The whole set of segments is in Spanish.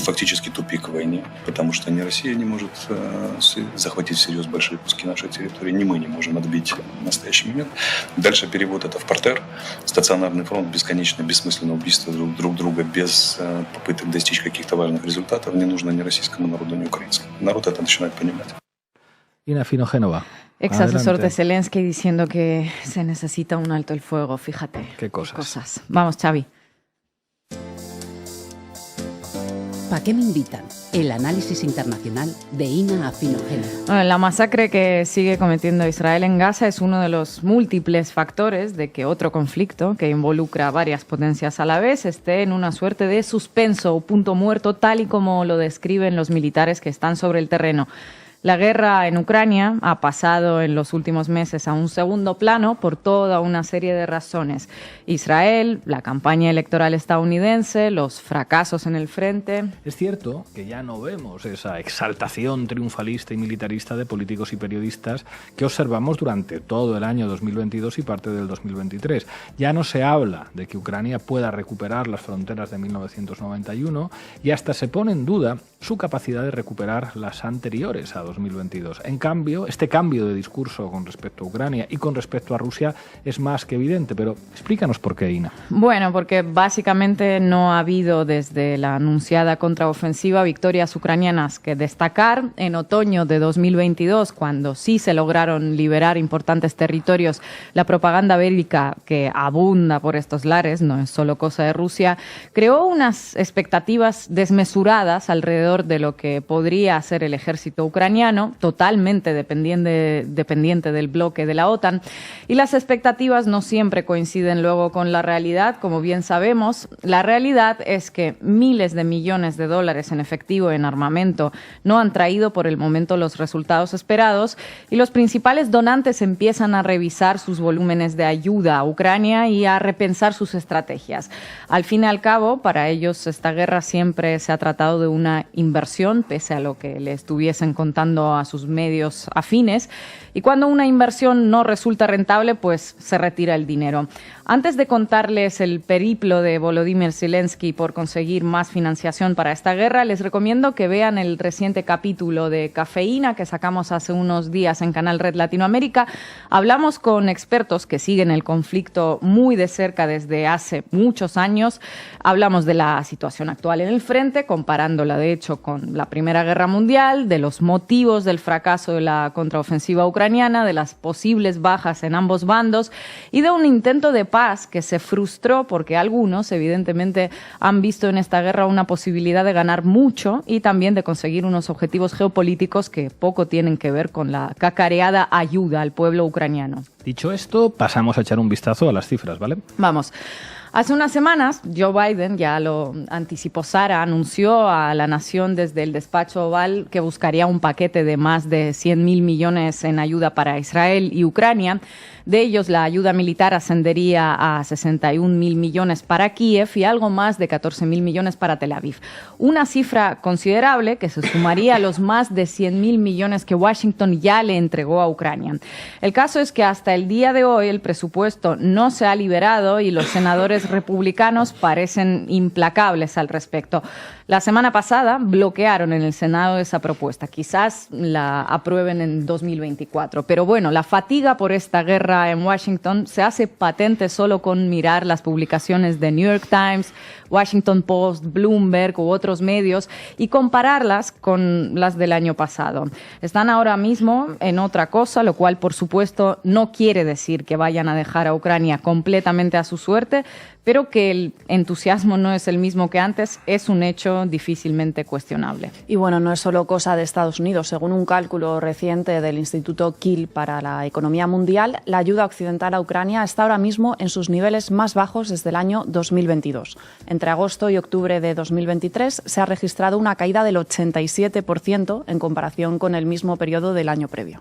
фактически тупик в войне, потому что ни Россия не может захватить всерьез большие куски нашей территории, ни мы не можем отбить в настоящий момент. Дальше перевод это в партер, стационарный фронт, бесконечное, бессмысленное убийство друг друга без попыток достичь каких-то важных результатов не нужно ни российскому народу, ни украинскому. Народ это начинает понимать. Ina Finogénova. Ex asesor de Zelensky diciendo que se necesita un alto el fuego, fíjate. Qué cosas. Vamos, Xavi. ¿Para qué me invitan? El análisis internacional de Ina Finogénova. Bueno, la masacre que sigue cometiendo Israel en Gaza es uno de los múltiples factores de que otro conflicto que involucra a varias potencias a la vez esté en una suerte de suspenso o punto muerto, tal y como lo describen los militares que están sobre el terreno. La guerra en Ucrania ha pasado en los últimos meses a un segundo plano por toda una serie de razones. Israel, la campaña electoral estadounidense, los fracasos en el frente. Es cierto que ya no vemos esa exaltación triunfalista y militarista de políticos y periodistas que observamos durante todo el año 2022 y parte del 2023. Ya no se habla de que Ucrania pueda recuperar las fronteras de 1991 y hasta se pone en duda su capacidad de recuperar las anteriores a 2022. En cambio, este cambio de discurso con respecto a Ucrania y con respecto a Rusia es más que evidente, pero explícanos por qué, Ina. Bueno, porque básicamente no ha habido desde la anunciada contraofensiva victorias ucranianas que destacar. En otoño de 2022, cuando sí se lograron liberar importantes territorios, la propaganda bélica que abunda por estos lares, no es solo cosa de Rusia, creó unas expectativas desmesuradas alrededor de lo que podría ser el ejército ucraniano, totalmente dependiente del bloque de la OTAN, y las expectativas no siempre coinciden luego con la realidad, como bien sabemos. La realidad es que miles de millones de dólares en efectivo en armamento no han traído por el momento los resultados esperados y los principales donantes empiezan a revisar sus volúmenes de ayuda a Ucrania y a repensar sus estrategias. Al fin y al cabo, para ellos esta guerra siempre se ha tratado de una inversión, pese a lo que le estuviesen contando a sus medios afines, y cuando una inversión no resulta rentable, pues se retira el dinero. Antes de contarles el periplo de Volodymyr Zelensky por conseguir más financiación para esta guerra, les recomiendo que vean el reciente capítulo de Cafeína que sacamos hace unos días en Canal Red Latinoamérica. Hablamos con expertos que siguen el conflicto muy de cerca desde hace muchos años. Hablamos de la situación actual en el frente, comparándola de hecho con la Primera Guerra Mundial, de los motivos del fracaso de la contraofensiva ucraniana, de las posibles bajas en ambos bandos y de un intento de paz que se frustró porque algunos evidentemente han visto en esta guerra una posibilidad de ganar mucho y también de conseguir unos objetivos geopolíticos que poco tienen que ver con la cacareada ayuda al pueblo ucraniano. Dicho esto, pasamos a echar un vistazo a las cifras, ¿vale? Vamos. Hace unas semanas, Joe Biden, ya lo anticipó Sara, anunció a la nación desde el despacho Oval que buscaría un paquete de más de 100.000 millones en ayuda para Israel y Ucrania. De ellos, la ayuda militar ascendería a 61.000 millones para Kiev y algo más de 14.000 millones para Tel Aviv. Una cifra considerable que se sumaría a los más de 100.000 millones que Washington ya le entregó a Ucrania. El caso es que hasta el día de hoy el presupuesto no se ha liberado y los senadores republicanos parecen implacables al respecto. La semana pasada bloquearon en el Senado esa propuesta. Quizás la aprueben en 2024. Pero bueno, la fatiga por esta guerra en Washington se hace patente solo con mirar las publicaciones de New York Times, Washington Post, Bloomberg u otros medios y compararlas con las del año pasado. Están ahora mismo en otra cosa, lo cual por supuesto no quiere decir que vayan a dejar a Ucrania completamente a su suerte, pero que el entusiasmo no es el mismo que antes es un hecho difícilmente cuestionable. Y bueno, no es solo cosa de Estados Unidos. Según un cálculo reciente del Instituto Kiel para la Economía Mundial, la ayuda occidental a Ucrania está ahora mismo en sus niveles más bajos desde el año 2022. Entre agosto y octubre de 2023 se ha registrado una caída del 87% en comparación con el mismo periodo del año previo.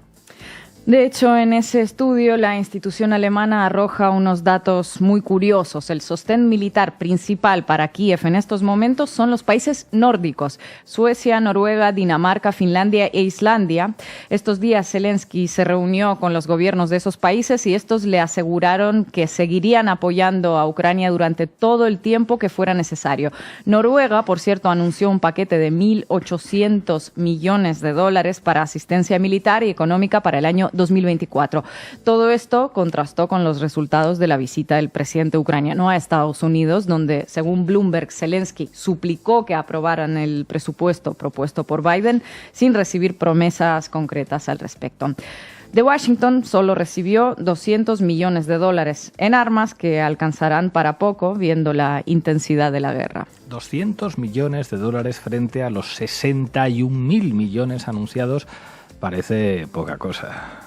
De hecho, en ese estudio, la institución alemana arroja unos datos muy curiosos. El sostén militar principal para Kiev en estos momentos son los países nórdicos: Suecia, Noruega, Dinamarca, Finlandia e Islandia. Estos días Zelensky se reunió con los gobiernos de esos países y estos le aseguraron que seguirían apoyando a Ucrania durante todo el tiempo que fuera necesario. Noruega, por cierto, anunció un paquete de $1.800 millones para asistencia militar y económica para el año 2024. Todo esto contrastó con los resultados de la visita del presidente ucraniano a Estados Unidos, donde, según Bloomberg, Zelensky suplicó que aprobaran el presupuesto propuesto por Biden sin recibir promesas concretas al respecto. De Washington solo recibió $200 millones en armas que alcanzarán para poco, viendo la intensidad de la guerra. 200 millones de dólares frente a los 61.000 millones anunciados parece poca cosa.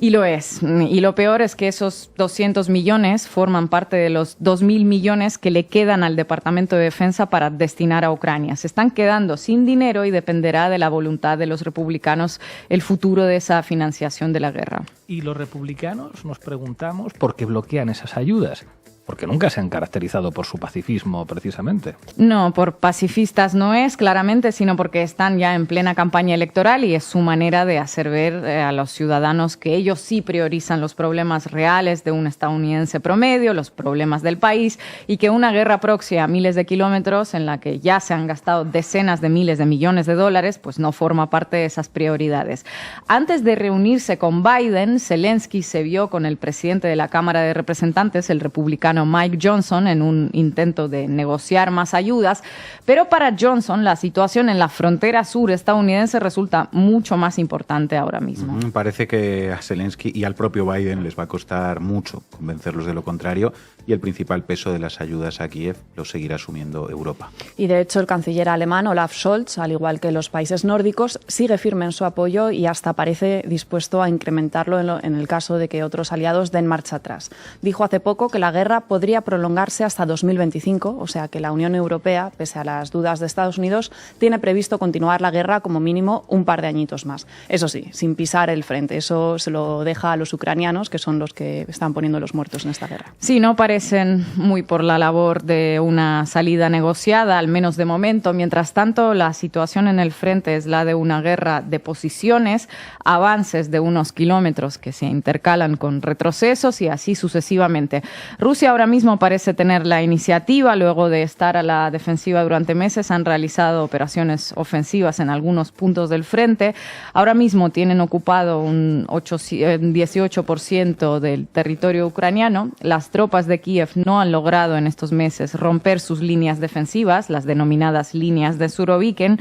Y lo es. Y lo peor es que esos 200 millones forman parte de los 2.000 millones que le quedan al Departamento de Defensa para destinar a Ucrania. Se están quedando sin dinero y dependerá de la voluntad de los republicanos el futuro de esa financiación de la guerra. Y los republicanos nos preguntamos por qué bloquean esas ayudas. Porque nunca se han caracterizado por su pacifismo, precisamente. No, por pacifistas no es, claramente, sino porque están ya en plena campaña electoral y es su manera de hacer ver a los ciudadanos que ellos sí priorizan los problemas reales de un estadounidense promedio, los problemas del país, y que una guerra proxy a miles de kilómetros, en la que ya se han gastado decenas de miles de millones de dólares, pues no forma parte de esas prioridades. Antes de reunirse con Biden, Zelensky se vio con el presidente de la Cámara de Representantes, el republicano Mike Johnson, en un intento de negociar más ayudas, pero para Johnson la situación en la frontera sur estadounidense resulta mucho más importante ahora mismo. Parece que a Zelensky y al propio Biden les va a costar mucho convencerlos de lo contrario, y el principal peso de las ayudas a Kiev lo seguirá asumiendo Europa. Y de hecho el canciller alemán Olaf Scholz, al igual que los países nórdicos, sigue firme en su apoyo y hasta parece dispuesto a incrementarlo en el caso de que otros aliados den marcha atrás. Dijo hace poco que la guerra podría prolongarse hasta 2025, o sea que la Unión Europea, pese a las dudas de Estados Unidos, tiene previsto continuar la guerra como mínimo un par de añitos más. Eso sí, sin pisar el frente. Eso se lo deja a los ucranianos, que son los que están poniendo los muertos en esta guerra. Sí, no parecen muy por la labor de una salida negociada, al menos de momento. Mientras tanto, la situación en el frente es la de una guerra de posiciones, avances de unos kilómetros que se intercalan con retrocesos y así sucesivamente. Rusia ahora mismo parece tener la iniciativa. Luego de estar a la defensiva durante meses, han realizado operaciones ofensivas en algunos puntos del frente. Ahora mismo tienen ocupado un 18% del territorio ucraniano. Las tropas de Kiev no han logrado en estos meses romper sus líneas defensivas, las denominadas líneas de Surovikin.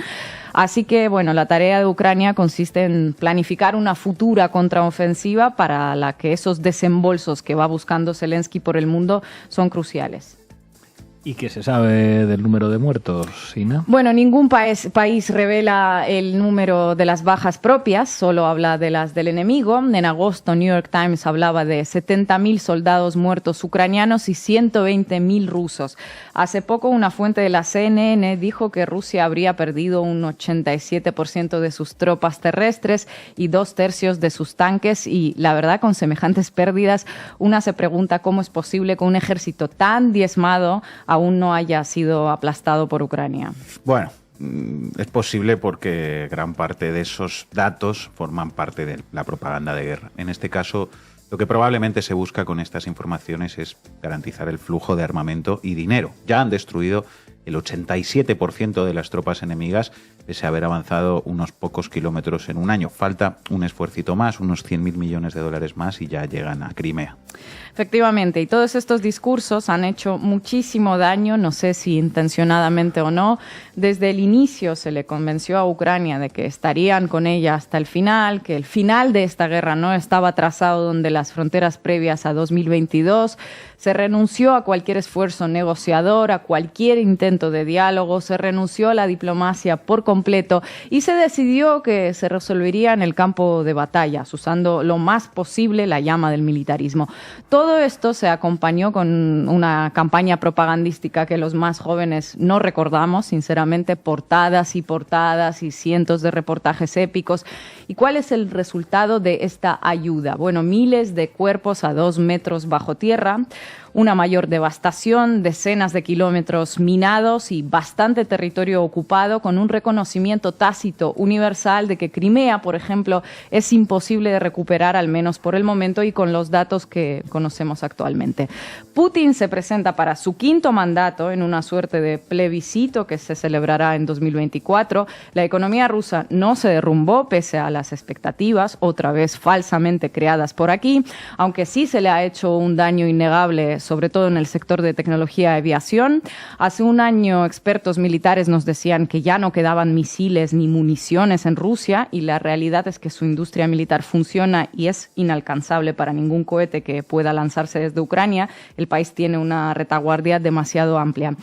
Así que, bueno, la tarea de Ucrania consiste en planificar una futura contraofensiva para la que esos desembolsos que va buscando Zelensky por el mundo son cruciales. ¿Y qué se sabe del número de muertos, Ina? Bueno, ningún país revela el número de las bajas propias, solo habla de las del enemigo. En agosto, New York Times hablaba de 70.000 soldados muertos ucranianos y 120.000 rusos. Hace poco, una fuente de la CNN dijo que Rusia habría perdido un 87% de sus tropas terrestres y 2/3 de sus tanques. Y la verdad, con semejantes pérdidas, una se pregunta cómo es posible que un ejército tan diezmado aún no haya sido aplastado por Ucrania. Bueno, es posible porque gran parte de esos datos forman parte de la propaganda de guerra. En este caso, lo que probablemente se busca con estas informaciones es garantizar el flujo de armamento y dinero. Ya han destruido el 87% de las tropas enemigas, pese a haber avanzado unos pocos kilómetros en un año. Falta un esfuercito más, unos 100.000 millones de dólares más y ya llegan a Crimea. Efectivamente, y todos estos discursos han hecho muchísimo daño, no sé si intencionadamente o no. Desde el inicio se le convenció a Ucrania de que estarían con ella hasta el final, que el final de esta guerra no estaba trazado donde las fronteras previas a 2022. Se renunció a cualquier esfuerzo negociador, a cualquier intento de diálogo, se renunció a la diplomacia por completo y se decidió que se resolvería en el campo de batallas, usando lo más posible la llama del militarismo. Todo esto se acompañó con una campaña propagandística que los más jóvenes no recordamos, sinceramente, portadas y cientos de reportajes épicos. ¿Y cuál es el resultado de esta ayuda? Bueno, miles de cuerpos a 2 metros bajo tierra, una mayor devastación, decenas de kilómetros minados y bastante territorio ocupado, con un reconocimiento tácito universal de que Crimea, por ejemplo, es imposible de recuperar, al menos por el momento y con los datos que conocemos actualmente. Putin se presenta para su 5º mandato en una suerte de plebiscito que se celebrará en 2024. La economía rusa no se derrumbó pese a las expectativas, otra vez falsamente creadas por aquí, aunque sí se le ha hecho un daño innegable, sobre todo en el sector de tecnología y aviación. Hace un año, expertos militares nos decían que ya no quedaban misiles ni municiones en Rusia, y la realidad es que su industria militar funciona y es inalcanzable para ningún cohete que pueda lanzarse desde Ucrania. El país tiene una retaguardia demasiado amplia.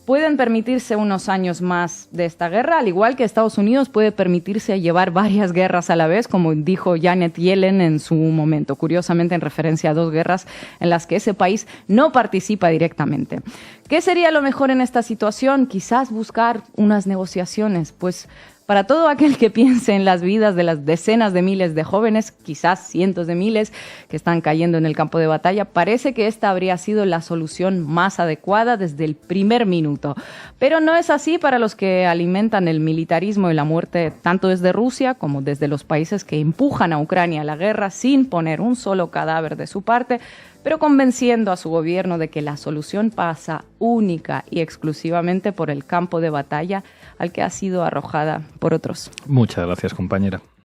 Pueden permitirse unos años más de esta guerra, al igual que Estados Unidos puede permitirse llevar varias guerras a la vez, como dijo Janet Yellen en su momento, curiosamente en referencia a 2 guerras en las que ese país no participa directamente. ¿Qué sería lo mejor en esta situación? Quizás buscar unas negociaciones, pues para todo aquel que piense en las vidas de las decenas de miles de jóvenes, quizás cientos de miles que están cayendo en el campo de batalla, parece que esta habría sido la solución más adecuada desde el primer minuto. Pero no es así para los que alimentan el militarismo y la muerte tanto desde Rusia como desde los países que empujan a Ucrania a la guerra sin poner un solo cadáver de su parte, pero convenciendo a su gobierno de que la solución pasa única y exclusivamente por el campo de batalla al que ha sido arrojada por otros. Muchas gracias, compañera.